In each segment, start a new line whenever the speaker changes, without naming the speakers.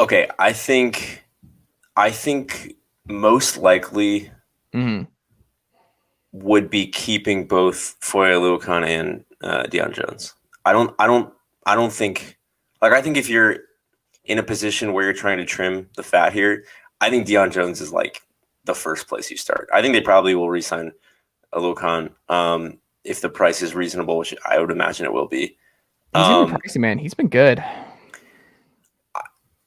Okay, I think most likely
Hmm.
would be keeping both Foye Oluokun and Deion Jones. I don't think I think if you're in a position where you're trying to trim the fat here, I think Deion Jones is like the first place you start. I think they probably will re-sign Oluokun if the price is reasonable, which I would imagine it will be.
He's gonna be
Um,
pricey, man. He's been good.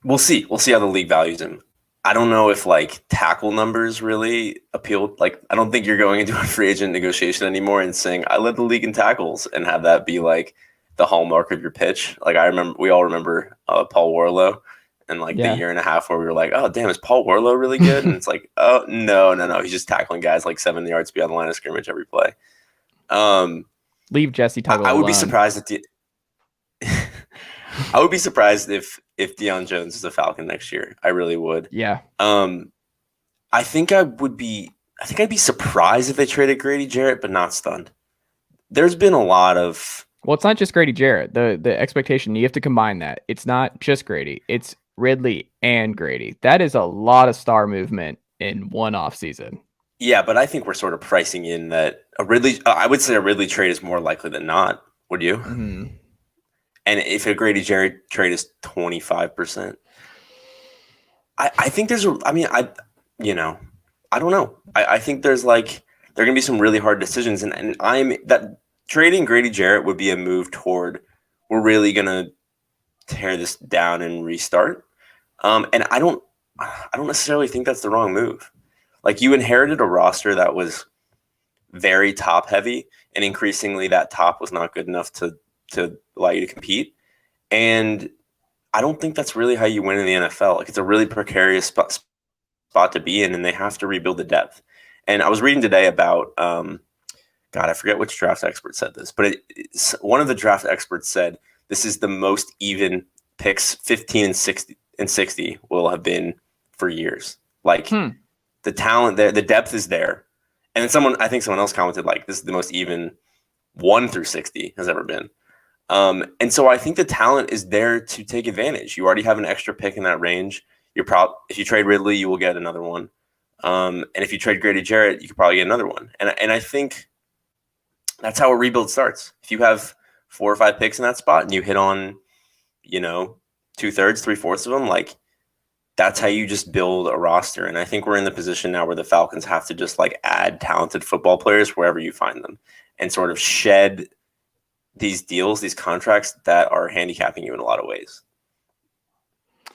we'll see. We'll see how the league values him. I don't know if like tackle numbers really appeal. Like, I don't think you're going into a free agent negotiation anymore and saying I led the league in tackles and have that be like the hallmark of your pitch. Like, we all remember Paul Warlow and like the
Yeah.
year and a half where we were like, oh damn, is Paul Warlow really good? And it's like, oh no, no, no, he's just tackling guys like 7 yards beyond the line of scrimmage every play. Um,
Leave Jesse Tuttle
I would be
alone.
surprised I would be surprised if Deion Jones is a Falcon next year. I really would.
Yeah.
Um, I think I would be. I think I'd be surprised if they traded Grady Jarrett, but not stunned. There's been a lot of.
Well, it's not just Grady Jarrett. The expectation, you have to combine that. It's not just Grady. It's Ridley and Grady. That is a lot of star movement in one off season.
Yeah, but I think we're sort of pricing in that a Ridley. I would say a Ridley trade is more likely than not. Would you?
Mm-hmm.
And if a Grady Jarrett trade is 25%, I think there's a. I mean, you know, I don't know. I think there's like there are gonna be some really hard decisions, and I'm that trading Grady Jarrett would be a move toward we're really gonna tear this down and restart. And I don't necessarily think that's the wrong move. Like, you inherited a roster that was very top heavy, and increasingly that top was not good enough to allow you to compete. And I don't think that's really how you win in the NFL. Like, it's a really precarious spot to be in, and they have to rebuild the depth. And I was reading today about God, I forget which draft expert said this, but one of the draft experts said this is the most even picks 15 and 60 will have been for years. Like,
Hmm.
the talent there, the depth is there. And then I think someone else commented like this is the most even 1 through 60 has ever been. And so I think the talent is there to take advantage. You already have an extra pick in that range. If you trade Ridley, you will get another one. And if you trade Grady Jarrett, you could probably get another one. And I think that's how a rebuild starts. If you have 4 or 5 picks in that spot and you hit on, you know, 2/3, 3/4 of them, like, that's how you just build a roster. And I think we're in the position now where the Falcons have to just like add talented football players wherever you find them and sort of shed these deals, these contracts that are handicapping you in a lot of ways.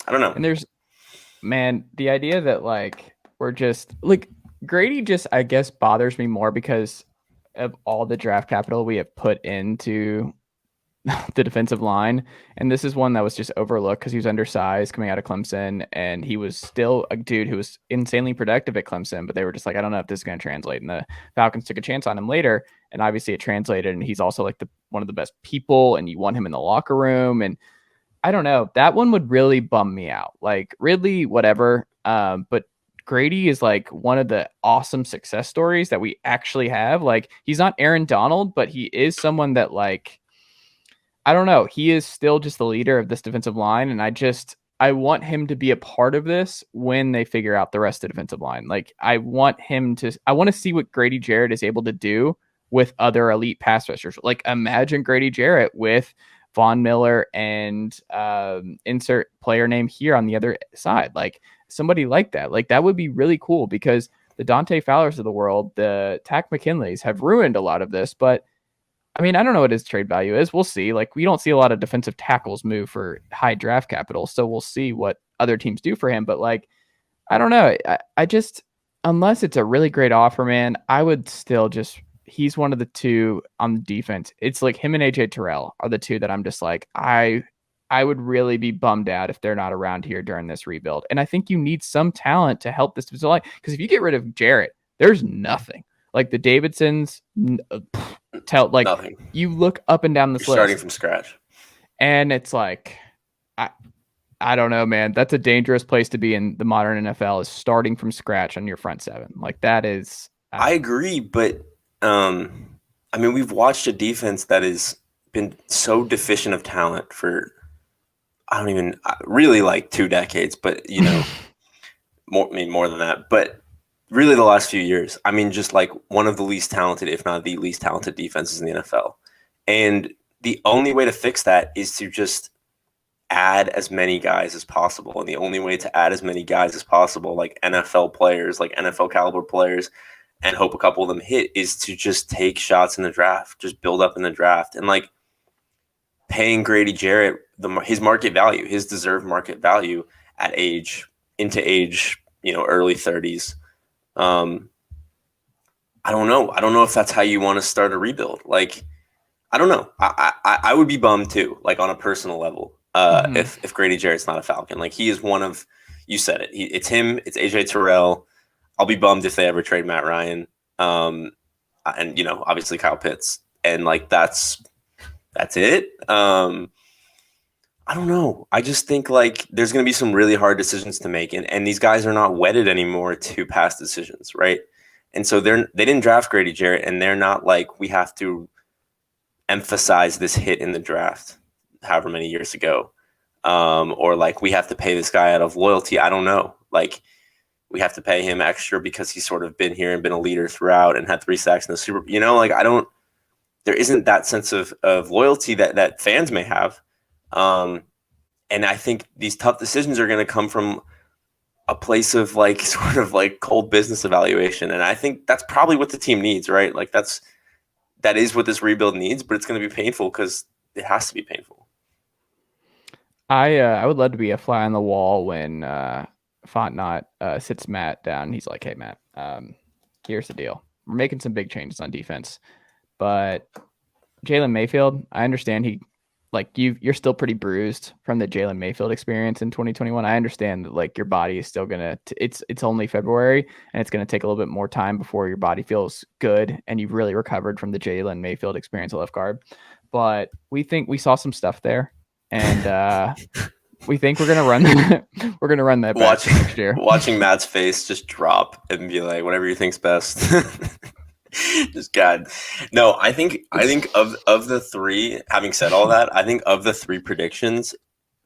I don't know.
And there's, man, the idea that like we're just like Grady just, I guess, bothers me more because of all the draft capital we have put into the defensive line. And this is one that was just overlooked because he was undersized coming out of Clemson. And he was still a dude who was insanely productive at Clemson, but they were just like, I don't know if this is going to translate. And the Falcons took a chance on him later. And obviously it translated. And he's also like one of the best people. And you want him in the locker room. And I don't know. That one would really bum me out. Like Ridley, whatever. But Grady is like one of the awesome success stories that we actually have. Like he's not Aaron Donald, but he is someone that like I don't know. He is still just the leader of this defensive line, and I want him to be a part of this when they figure out the rest of the defensive line. Like I want to see what Grady Jarrett is able to do with other elite pass rushers. Like imagine Grady Jarrett with Von Miller and insert player name here on the other side. Like somebody like that. Like that would be really cool because the Dante Fowlers of the world, the Tack McKinleys have ruined a lot of this, but I mean, I don't know what his trade value is. We'll see. Like, we don't see a lot of defensive tackles move for high draft capital, so we'll see what other teams do for him. But like, I don't know. I just unless it's a really great offer, man, I would still just he's one of the two on the defense. It's like him and AJ Terrell are the two that I'm just like I would really be bummed out if they're not around here during this rebuild. And I think you need some talent to help this line because if you get rid of Jarrett, there's nothing. Like the Davidsons, tell like
Nothing.
you look up and down
You're
this
starting
list,
from scratch.
and it's like I I don't know, man. That's a dangerous place to be in the modern NFL is starting from scratch on your front seven. Like that is
I agree, but I mean, we've watched a defense that has been so deficient of talent for I don't even really like 2 decades, but more than that. But really, the last few years, I mean, just like one of the least talented, if not the least talented defenses in the NFL. And the only way to fix that is to just add as many guys as possible. And the only way to add as many guys as possible, like NFL players, like NFL caliber players, and hope a couple of them hit, is to just take shots in the draft, just build up in the draft. And like paying Grady Jarrett his market value, his deserved market value at into age, early 30s. I don't know. I don't know if that's how you want to start a rebuild. Like, I don't know. I would be bummed too, like on a personal level, if Grady Jarrett's not a Falcon. Like he is one of, you said it. It's him. It's AJ Terrell. I'll be bummed if they ever trade Matt Ryan. And obviously Kyle Pitts. And like that's it. I don't know. I just think like there's going to be some really hard decisions to make, and these guys are not wedded anymore to past decisions, right? And so they didn't draft Grady Jarrett, and they're not like we have to emphasize this hit in the draft however many years ago, or like we have to pay this guy out of loyalty. I don't know. Like we have to pay him extra because he's sort of been here and been a leader throughout and had 3 sacks in the Super Bowl. Like I don't. There isn't that sense of loyalty that fans may have. And I think these tough decisions are going to come from a place of like sort of like cold business evaluation. And I think that's probably what the team needs, right? Like that is what this rebuild needs, but it's going to be painful because it has to be painful.
I would love to be a fly on the wall when Fontenot sits Matt down. He's like, hey, Matt, here's the deal. We're making some big changes on defense, but Jalen Mayfield, I understand you're still pretty bruised from the Jalen Mayfield experience in 2021. I understand that like your body is still it's only February and it's gonna take a little bit more time before your body feels good and you've really recovered from the Jalen Mayfield experience at left guard. But we think we saw some stuff there, and we think we're gonna run that back next year.
Watching Matt's face just drop and be like, whatever you think's best. Just God. No, I think of the 3, having said all that, I think of the 3 predictions,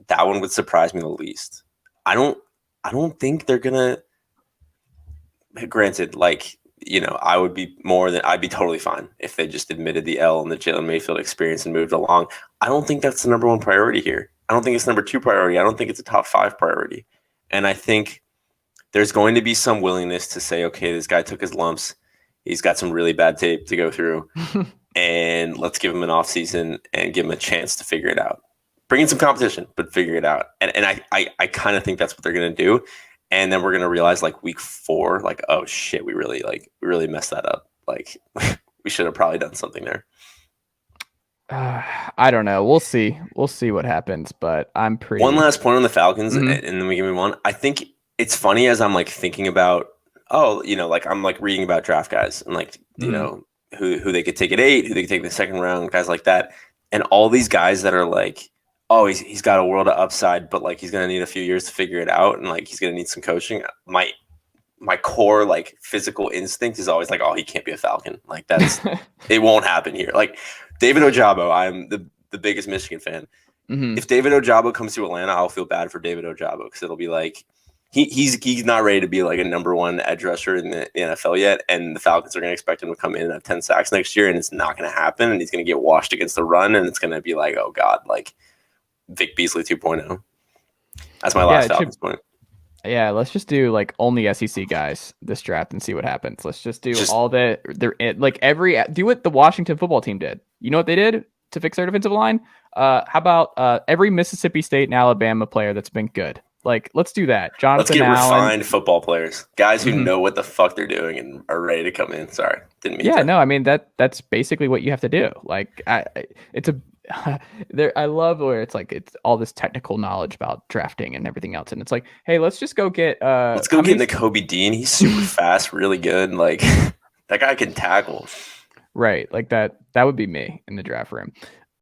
that one would surprise me the least. I don't think they're gonna, granted, like, I'd be totally fine if they just admitted the L in the Jalen Mayfield experience and moved along. I don't think that's the number 1 priority here. I don't think it's number 2 priority. I don't think it's a top 5 priority. And I think there's going to be some willingness to say, okay, this guy took his lumps. He's got some really bad tape to go through, and let's give him an offseason and give him a chance to figure it out. Bring in some competition, but figure it out. And I kind of think that's what they're going to do. And then we're going to realize like week 4, like, oh shit, we really messed that up. Like we should have probably done something there.
I don't know. We'll see. We'll see what happens, but I'm pretty.
One last point on the Falcons, and then we can move on. I think it's funny as I'm like thinking about, like I'm like reading about draft guys and like, who they could take at 8, who they could take in the second round, guys like that. And all these guys that are like, oh, he's got a world of upside, but like he's going to need a few years to figure it out. And like, he's going to need some coaching. My core, like physical instinct is always like, oh, he can't be a Falcon. Like it won't happen here. Like David Ojabo, I'm the biggest Michigan fan. Mm-hmm. If David Ojabo comes to Atlanta, I'll feel bad for David Ojabo because it'll be like, he's not ready to be like a number 1 edge rusher in the NFL yet, and the Falcons are going to expect him to come in and have 10 sacks next year, and it's not going to happen, and he's going to get washed against the run, and it's going to be like, oh God, like Vic Beasley 2.0. That's my last Falcons point.
Yeah, let's just do like only SEC guys this draft and see what happens. Let's just do all do what the Washington football team did. You know what they did to fix their defensive line? How about every Mississippi State and Alabama player that's been good? Like, let's do that. Jonathan Allen.
Let's get refined football players, guys who know what the fuck they're doing and are ready to come in. Sorry, didn't mean.
Yeah, no, I mean that's basically what you have to do. Like, I love where it's like it's all this technical knowledge about drafting and everything else, and it's like, hey, let's just go get.
Let's go get Nakobe Dean. He's super fast, really good. Like that guy can tackle.
Right, like that would be me in the draft room.